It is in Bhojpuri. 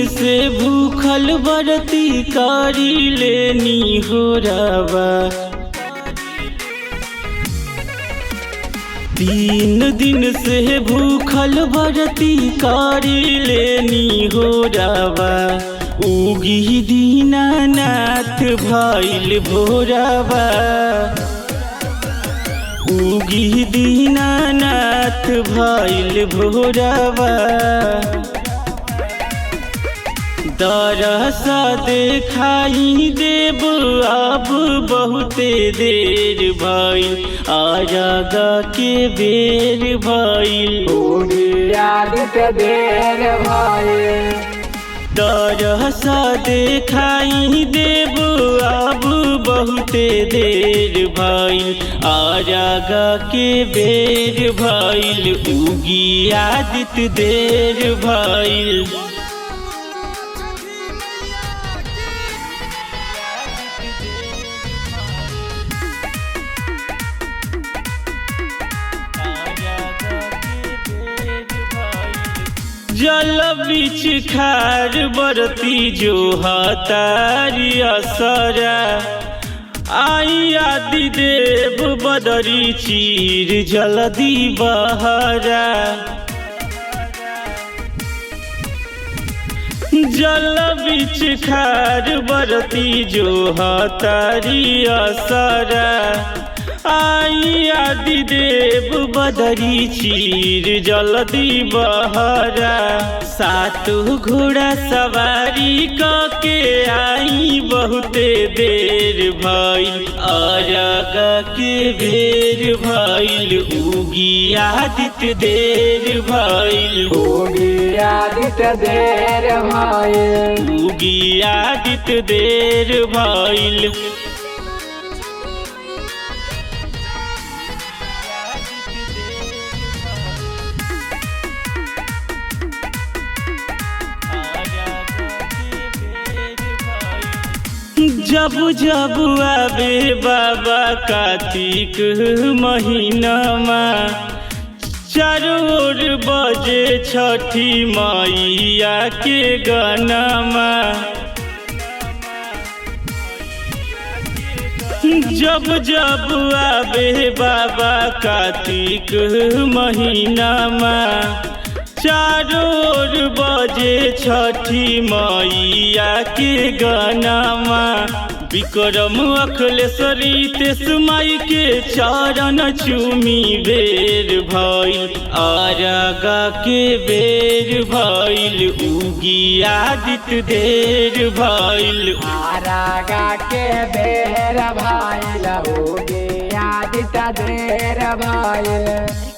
से भूखल बरती कारी लेनी हो रवा। 3 दिन से भूखल बरती कारी लेनी हो रवा। उगी दीनानाथ भइल भोरवा। उगी दीनानाथ भइल भोरवा। दरस देखाई देव अब बहुते देर भइल। आरागा के बेर भइल। देर भइल। दरस देखाई देव अब बहुते देर भइल। आरागा के बेर भइल। उगी आदित्य देर भइल। जल बिच खार बरती जो हतारी असरा। आई आदि देव बदरी चीर जल्दी बहरा। जल बिच खार बरती जो हतारी असरा। आई आदि देव बदरी चीर जल्दी बहरा। 7 घोड़ा सवारी के आई बहुते देर भइल। आरागा के बेर भइल। उगी आदित्य देर भइल। उगी आदित्य देर भइल। उगी आदित्य देर भइल। जब जब आवे बाबा कार्तिक महीनामा। चारों ओर बजे छठी मैया के गानामा। जब जब आवे बाबा कार्तिक महीनामा। चारों ओर बजे छठी मैया के गानामा। विक्रम अखिलेश्वरी तेस माई के चरण चूमी बेर भइल। आरागा के बेर भइल। उगी आदित्य देर भइल। आरागा के बेर भइल। उगी आदित्य देर भइल।